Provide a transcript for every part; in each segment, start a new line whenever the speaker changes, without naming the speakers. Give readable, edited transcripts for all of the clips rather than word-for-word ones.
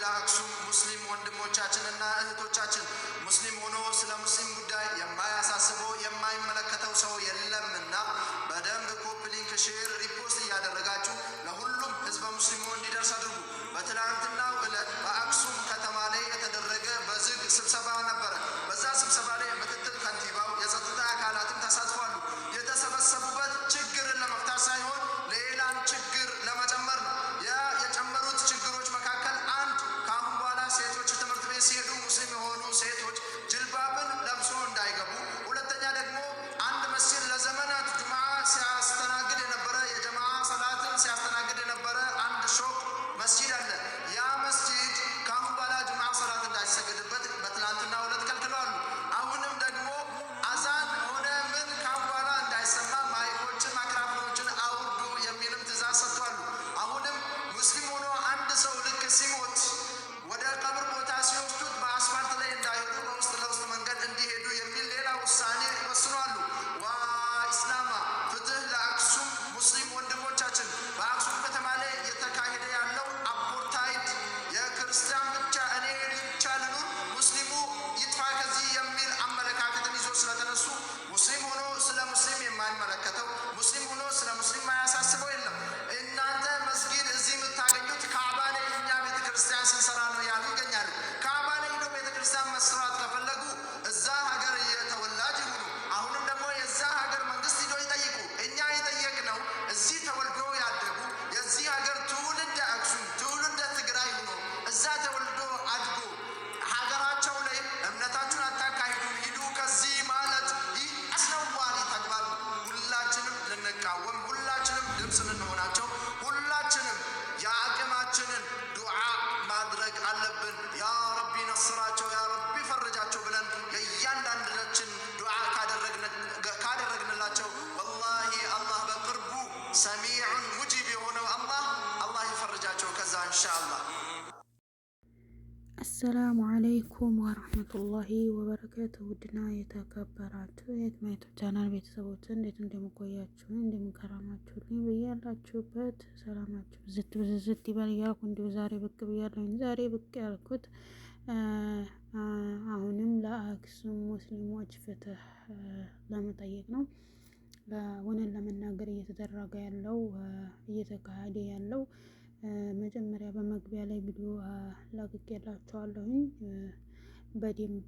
ለአክሱም ሙስሊም ወንድሞቻችንና እህቶቻችን ሙስሊም ሆኖ ስለ ሙስሊም ጉዳይ የማያሳስበው የማይመለከተው ሰው የለምና በደንብ ኮፒ ሊንክ፣ ሼር፣ ሪፖስት እያደረጋችሁ ለሁሉም ህዝበ ሙስሊሙ እንዲደርስ አድርጉ። በትናንትናው ዕለት በአክሱም ከተማ ላይ የተደረገ በዝግ ስብሰባ ነበረ። በዛ ስብሰባ ላይ ምክትል ከንቲባው የጸጥታ አካላትም ተሳትፏሉ። የተሰበሰቡበት ችግርን ለመፍታት ሳይሆን ሌላን ችግር ለመጨመር ነው። የጨመሩት ችግሮች መካከል አንድ ከአሁን በኋላ ሴቶች ትምህርት ቤት ሲሄዱ ሙስሊም የሆኑ ሴቶች ጅልባብን ለብሶ እንዳይገቡ፣ ሁለተኛ ደግሞ አንድ መስጂድ ለዘመናት ጁምዓ ሲያስተናግድ የነበረ የጀማዓ ሰላትን ሲያስተናግድ የነበረ አንድ ሾክ መስጂድ አለ። ያ መስጂድ ከአሁን በኋላ ጁምዓ ሰላት እንዳይሰገድበት በትናንትናው ዕለት ከልክለዋል። አሁንም ደግሞ አዛን ሆነ ምን ከአሁን በኋላ እንዳይሰማ ማይኮችን ማይክራፎኖችን አውርዱ የሚልም ትእዛዝ ሰጥቷል። አሁንም ሙስሊም ሆኖ አንድ ሰው ልክ ሲሞት ወደ ቀብር ቦታ ሲወስዱት በአስፋልት ላይ እንዳይሄዱ በውስጥ ለውስጥ መንገድ እንዲሄዱ የሚል ሌላ ውሳኔ ይወስኗሉ። ዋ ኢስላማ ፍትህ ለአክሱም ሙስሊም ወንድሞቻችን። በአክሱም ከተማ ላይ እየተካሄደ ያለው አፖርታይድ የክርስቲያን ብቻ እኔ ብቻ ልኑር ሙስሊሙ ይጥፋ ከዚህ የሚል አመለካከትን ይዞ ስለተነሱ ሙስሊም ሆኖ ስለ ሙስሊም የማይመለከተው ሙስሊም ሆኖ ስለ ሙስሊም ማያሳስበው የለም። እናንተ መስጊድ እዚህ የምታገኙት ካዕባ ላይ እኛ ቤተ ክርስቲያን ስንሰራ ነው ያሉ ይገኛሉ። ካዕባ ላይ ሄደው ቤተ ክርስቲያን መስራት ከፈለጉ እዛ ሀገር የተወላጅ ይሁኑ። አሁንም ደግሞ የዛ ሀገር መንግስት ሂዶ ይጠይቁ። እኛ የጠየቅነው እዚህ ተወልዶ ያደጉ የዚህ ሀገር ትውልደ አክሱም ትውልደ ትግራይ ሆኖ እዛ ተወልዶ አድጎ ሀገራቸው ላይ እምነታችሁን አታካሂዱ ሂዱ ከዚህ ማለት ይህ አስነዋሪ ተግባር ነው። ሁላችንም ልንቃወም፣ ሁላችንም ድምፅ ልንሆናቸው፣ ሁላችንም የአቅማችንን ዱዓ ማድረግ አለብን። ያ ረቢ ነስራቸው፣ ያ ረቢ ፈርጃቸው ብለን የእያንዳንዳችን ዱዓ ካደረግንላቸው ወላሂ አላህ በቅርቡ ሰሚዑን ሙጂብ የሆነው አላህ ይፈርጃቸው ከዛ ኢንሻአላህ።
አሰላሙ አለይኩም ወረህመቱላሂ ወበረካቱ። ውድና የተከበራችሁ የዩቲዩብ ቻናል ቤተሰቦች እንዴት እንደምቆያችሁ እንደምንከረማችሁልኝ ብያላችሁበት ሰላማችሁ ዝት ብዝዝት ይበል እያልኩ እንዲሁ ዛሬ ብቅ ብያለሁኝ። ዛሬ ብቅ ያልኩት አሁንም ለአክሱም ሙስሊሞች ፍትህ ለመጠየቅ ነው። እውነት ለመናገር እየተደረገ ያለው እየተካሄደ ያለው መጀመሪያ በመግቢያ ላይ ቪዲዮ ላቅቄላችኋለሁኝ። በደንብ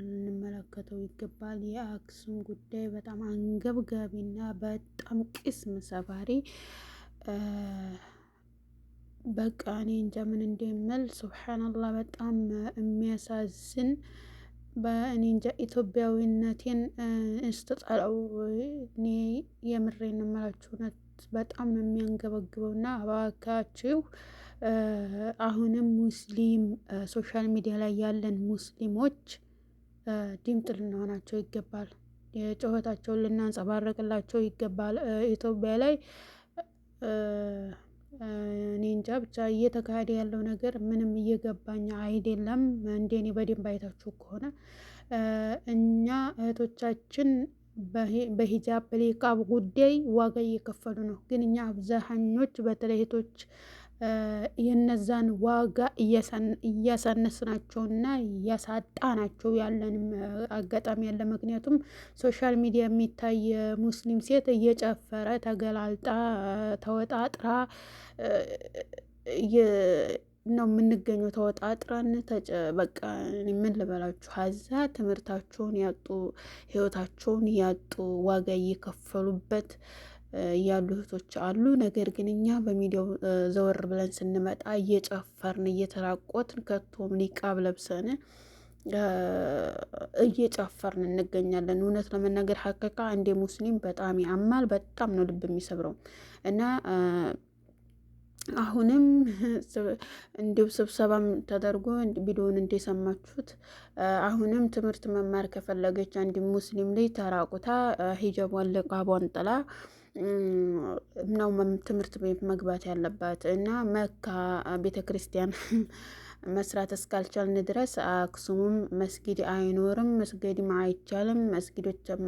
ልንመለከተው ይገባል። የአክሱም ጉዳይ በጣም አንገብጋቢና በጣም ቅስም ሰባሪ በቃ እኔ እንጃ ምን እንደምል ሱብሃንአላህ። በጣም የሚያሳዝን በእኔ እንጃ ኢትዮጵያዊነቴን እስተጣለው እኔ የምሬን ነው የምላችሁ። እውነት በጣም ነው የሚያንገበግበውና እባካችሁ አሁንም ሙስሊም ሶሻል ሚዲያ ላይ ያለን ሙስሊሞች ድምፅ ልንሆናቸው ይገባል። የጩኸታቸውን ልናንጸባረቅላቸው ይገባል። ኢትዮጵያ ላይ እኔ እንጃ ብቻ እየተካሄደ ያለው ነገር ምንም እየገባኝ አይደለም። እንደኔ በደንብ አይታችሁ ከሆነ እኛ እህቶቻችን በሂጃብ በኒቃብ ጉዳይ ዋጋ እየከፈሉ ነው። ግን እኛ አብዛኞች በተለይ እህቶች የነዛን ዋጋ እያሳነስናቸውና እያሳጣናቸው ያለንም አጋጣሚ ያለ። ምክንያቱም ሶሻል ሚዲያ የሚታይ ሙስሊም ሴት እየጨፈረ ተገላልጣ ተወጣጥራ ነው የምንገኘው። ተወጣጥረን በቃ ምን ልበላችሁ፣ ሀዛ ትምህርታቸውን ያጡ ህይወታቸውን ያጡ ዋጋ እየከፈሉበት ያሉ እህቶች አሉ። ነገር ግን እኛ በሚዲያው ዘወር ብለን ስንመጣ እየጨፈርን እየተራቆትን ከቶም ኒቃብ ለብሰን እየጨፈርን እንገኛለን። እውነት ለመናገር ሀቂቃ እንደ ሙስሊም በጣም ያማል። በጣም ነው ልብ የሚሰብረው እና አሁንም እንዲሁ ስብሰባም ተደርጎ ቪዲዮውን እንደሰማችሁት አሁንም ትምህርት መማር ከፈለገች አንድ ሙስሊም ልጅ ተራቁታ ሂጃቧን ለቃቧን ጥላ ነው ትምህርት ቤት መግባት ያለባት እና መካ ቤተክርስቲያን መስራት እስካልቻልን ድረስ አክሱምም መስጊድ አይኖርም፣ መስገድም አይቻልም።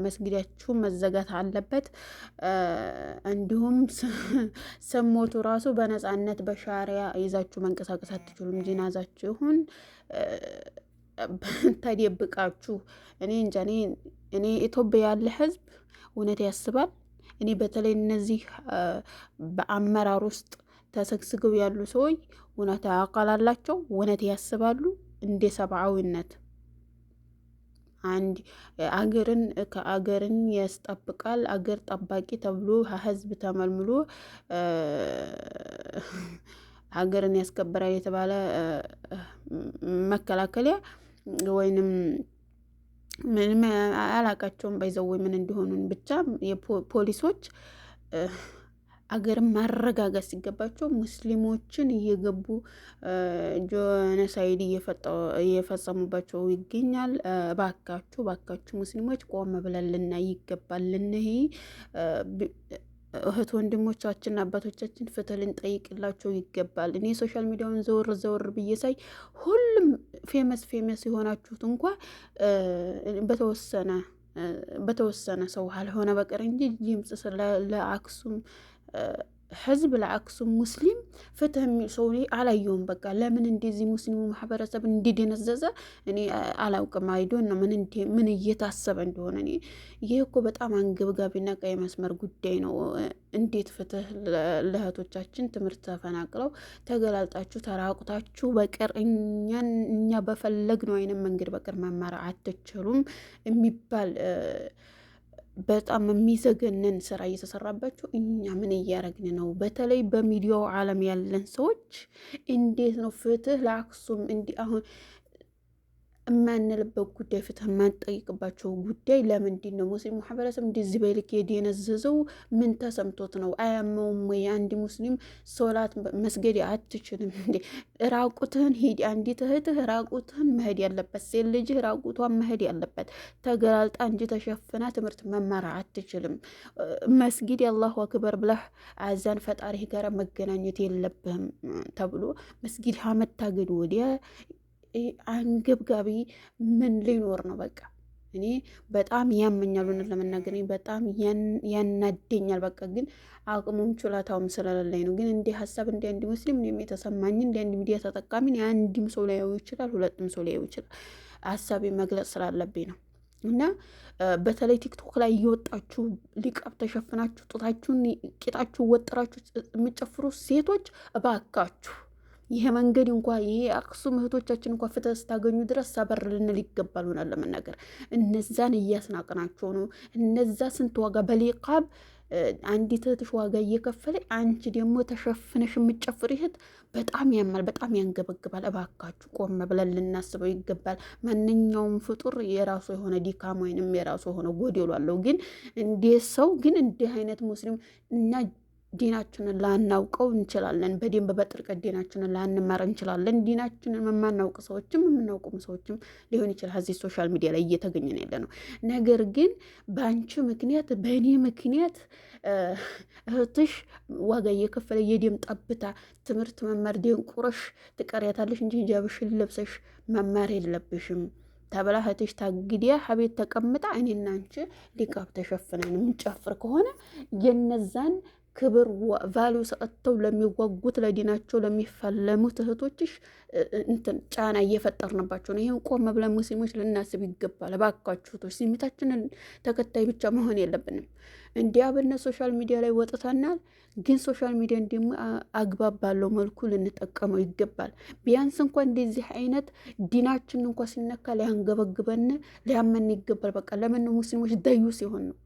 መስጊዳችሁ መዘጋት አለበት። እንዲሁም ስሞቱ ራሱ በነጻነት በሻሪያ ይዛችሁ መንቀሳቀስ አትችሉም። ጂናዛችሁን ተደብቃችሁ እኔ እንጃ። እኔ ኢትዮጵያ ያለ ህዝብ እውነት ያስባል። እኔ በተለይ እነዚህ በአመራር ውስጥ ተሰግስገው ያሉ ሰዎች እውነት አቃል አላቸው፣ እውነት ያስባሉ። እንደ ሰብአዊነት አንድ አገርን ያስጠብቃል። አገር ጠባቂ ተብሎ ህዝብ ተመልምሎ ሀገርን ያስከበራል የተባለ መከላከያ ወይንም ምንም አላቃቸውም ባይዘው ምን እንደሆኑ ብቻ የፖሊሶች አገርን ማረጋጋት ሲገባቸው ሙስሊሞችን እየገቡ ጆነሳይድ እየፈጸሙባቸው ይገኛል። ባካችሁ ሙስሊሞች ቆም ብለን ልናይ ይገባል። ልንይ እህት ወንድሞቻችን አባቶቻችን ፍትህ ልንጠይቅላቸው ይገባል። እኔ ሶሻል ሚዲያውን ዘወር ብዬ ሳይ ሁሉም ፌመስ የሆናችሁት እንኳ በተወሰነ ሰው አልሆነ በቀር እንጂ ድምጽ ለአክሱም ህዝብ ለአክሱም ሙስሊም ፍትህ የሚል ሰው አላየውም። በቃ ለምን እንደዚህ ሙስሊሙ ማህበረሰብ እንዲደነዘዘ እኔ አላውቅም። አይዶን ነው ምን እየታሰበ እንደሆነ እኔ ይሄ እኮ በጣም አንገብጋቢና ቀይ መስመር ጉዳይ ነው። እንዴት ፍትህ ለእህቶቻችን ትምህርት ተፈናቅለው ተገላልጣችሁ ተራቁታችሁ በቀር እኛ በፈለግነው አይነት መንገድ በቀር መማር አትችሉም የሚባል በጣም የሚዘገንን ስራ እየተሰራባቸው እኛ ምን እያረግን ነው? በተለይ በሚዲያው ዓለም ያለን ሰዎች እንዴት ነው ፍትህ ለአክሱም እንዲህ አሁን የማንልበት ጉዳይ ፍትህ የማንጠይቅባቸው ጉዳይ ለምንድን ነው? ሙስሊም ማህበረሰብ እንደዚህ በልክ የደነዘዘው ምን ተሰምቶት ነው? አያመውም ወይ? አንድ ሙስሊም ሶላት መስገድ አትችልም እንዴ? ራቁትህን ሂድ። አንዲት እህትህ ራቁትህን መሄድ ያለበት፣ ሴት ልጅህ ራቁቷን መሄድ ያለበት ተገላልጣ እንጂ ተሸፍና ትምህርት መማር አትችልም። መስጊድ የአላሁ አክበር ብለህ አዛን ፈጣሪህ ጋር መገናኘት የለብህም ተብሎ መስጊድ መታገድ ወዲያ አንገብጋቢ ምን ሊኖር ነው? በቃ እኔ በጣም ያመኛል። እውነት ለመናገር በጣም ያናደኛል። በቃ ግን አቅሙም ችሎታውም ስለሌለኝ ነው። ግን እንዲህ ሀሳብ እንደ አንድ ሙስሊም እኔም የተሰማኝ እንደ አንድ ሚዲያ ተጠቃሚ አንድም ሰው ሊያዩ ይችላል፣ ሁለትም ሰው ሊያዩ ይችላል። ሀሳቤ መግለጽ ስላለብኝ ነው። እና በተለይ ቲክቶክ ላይ እየወጣችሁ ሊቃብ ተሸፍናችሁ ጡታችሁን ቂጣችሁ ወጥራችሁ የምጨፍሩ ሴቶች እባካችሁ ይሄ መንገድ እንኳ ይሄ አክሱም እህቶቻችን እንኳ ፍትህ ስታገኙ ድረስ ሰበር ልንል ይገባል። ሆናል ለመናገር እነዛን እያስናቅናቸው ነው። እነዛ ስንት ዋጋ በሊቃብ አንዲት እህትሽ ዋጋ እየከፈለ አንቺ ደግሞ ተሸፍነሽ የምትጨፍር ይህት በጣም ያማል፣ በጣም ያንገበግባል። እባካችሁ ቆም ብለን ልናስበው ይገባል። ማንኛውም ፍጡር የራሱ የሆነ ዲካም ወይንም የራሱ የሆነ ጎደሎ አለው። ግን እንዲህ ሰው ግን እንዲህ አይነት ሙስሊም እና ዲናችንን ላናውቀው እንችላለን። በደንብ በጥልቀት ዲናችንን ላንማር እንችላለን። ዲናችንን የማናውቅ ሰዎችም የምናውቁም ሰዎችም ሊሆን ይችላል። እዚህ ሶሻል ሚዲያ ላይ እየተገኘን ያለ ነው። ነገር ግን በአንቺ ምክንያት በእኔ ምክንያት እህትሽ ዋጋ እየከፈለ የደም ጠብታ ትምህርት መማር ደንቁረሽ ትቀሪያታለሽ እንጂ ሂጃብሽን ለብሰሽ መማር የለብሽም ተብላ እህትሽ ታግዲያ ሀቤት ተቀምጣ እኔና አንቺ ሊቃብ ተሸፍነን የምንጨፍር ከሆነ የነዛን ክብር ቫሊዩ ሰጥተው ለሚዋጉት ለዲናቸው ለሚፋለሙት እህቶችሽ እንትን ጫና እየፈጠርንባቸው ነው። ይሄን ቆም ብለን ሙስሊሞች ልናስብ ይገባል። እባካችሁ እህቶች ስሜታችንን ተከታይ ብቻ መሆን የለብንም። እንዲያ በነ ሶሻል ሚዲያ ላይ ወጥተናል፣ ግን ሶሻል ሚዲያ ደግሞ አግባብ ባለው መልኩ ልንጠቀመው ይገባል። ቢያንስ እንኳን እንደዚህ አይነት ዲናችን እንኳን ሲነካ ሊያንገበግበን ሊያመን ይገባል። በቃ ለምን ሙስሊሞች ደዩ ሲሆን ነው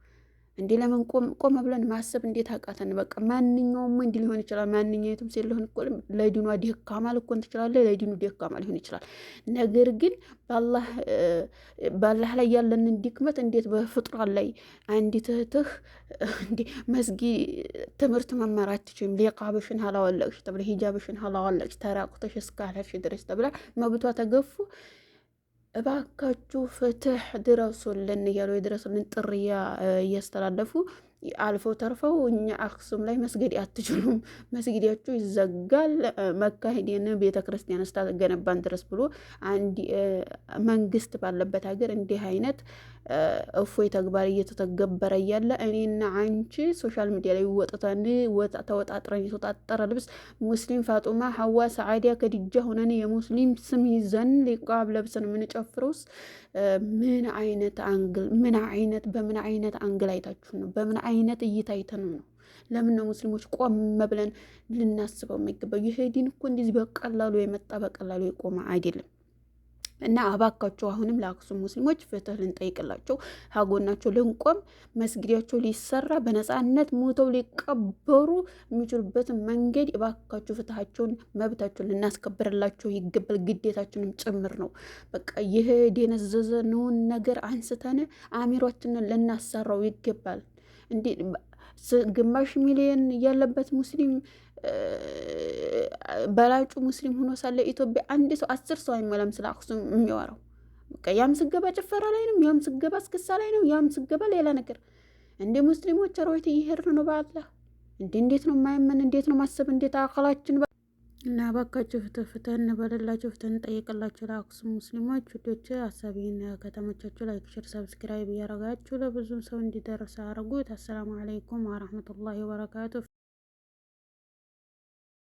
እንዴ? ለምን ቆም ብለን ማሰብ እንዴት አቃተን? በቃ ማንኛውም ወንድ ሊሆን ይችላል፣ ማንኛውም ሴት ሊሆን ይችላል። ለዲኑ ደካማ ልኮን ትችላለህ፣ ለዲኑ ደካማ ሊሆን ይችላል። ነገር ግን በአላህ ላይ ያለንን ድክመት እንዴት በፍጡራን ላይ አንዲት እህትህ እንዴ ትምህርት መማር አትችይም፣ ሊቃብሽን ሀላወለቅሽ ተብለ ሂጃብሽን ሀላወለቅሽ ተራቁተሽ እስካለሽ ድረስ ተብላ መብቷ ተገፉ። እባካችሁ ፍትህ ድረሱልን እያሉ የድረሱልን ጥሪ እያስተላለፉ አልፈው ተርፈው እኛ አክሱም ላይ መስገድ አትችሉም፣ መስጊዳችሁ ይዘጋል፣ መካ ሄደን ቤተ ክርስቲያን እስካገነባን ድረስ ብሎ አንድ መንግስት ባለበት ሀገር እንዲህ አይነት እፎይ ተግባር እየተተገበረ እያለ እኔና አንቺ ሶሻል ሚዲያ ላይ ወጥተን ተወጣጥረን የተወጣጠረ ልብስ ሙስሊም ፋጡማ፣ ሀዋ፣ ሰዓዲያ፣ ከድጃ ሆነን የሙስሊም ስም ይዘን ሊቃብ ለብሰን የምንጨፍረውስ ምን አይነት አንግል በምን አይነት አንግል አይታችሁ ነው? በምን አይነት እይታ አይተን ነው? ለምን ነው ሙስሊሞች ቆም ብለን ልናስበው የሚገባው? ይሄ ዲን እኮ እንደዚህ በቀላሉ የመጣ በቀላሉ የቆመ አይደለም። እና አባካቸው አሁንም ለአክሱም ሙስሊሞች ፍትህ ልንጠይቅላቸው፣ ሀጎናቸው ልንቆም፣ መስጊዳቸው ሊሰራ በነፃነት ሞተው ሊቀበሩ የሚችሉበትን መንገድ እባካቸው ፍትሃቸውን መብታቸውን ልናስከብርላቸው ይገባል። ግዴታችንም ጭምር ነው። በቃ ይህ የደነዘዘነውን ነገር አንስተን አሚሯችንን ልናሰራው ይገባል። እንዴ ግማሽ ሚሊዮን ያለበት ሙስሊም በላጩ ሙስሊም ሆኖ ሳለ ኢትዮጵያ አንድ ሰው 10 ሰው አይሞላም ስለ አክሱም የሚወራው። በቃ ያም ስገባ ጭፈራ ላይ ነው፣ ያም ስገባ እስክሳ ላይ ነው፣ ያም ስገባ ሌላ ነገር። እንደ ሙስሊሞች ሮይት እየሄድን ነው። በአላህ እንዴት ነው የማያመን? እንዴት ነው ማሰብ? እንዴት አካላችን እና ባካችሁ ፍትህ እንበልላችሁ፣ ፍትህ እንጠይቅላችሁ ለአክሱም ሙስሊሞች ውዶች። ሀሳቤን ከተመቻችሁ ላይክ፣ ሼር፣ ሰብስክራይብ እያረጋችሁ ለብዙ ሰው እንዲደርስ አድርጉት። አሰላሙ አለይኩም ወራህመቱላሂ ወበረካቱ።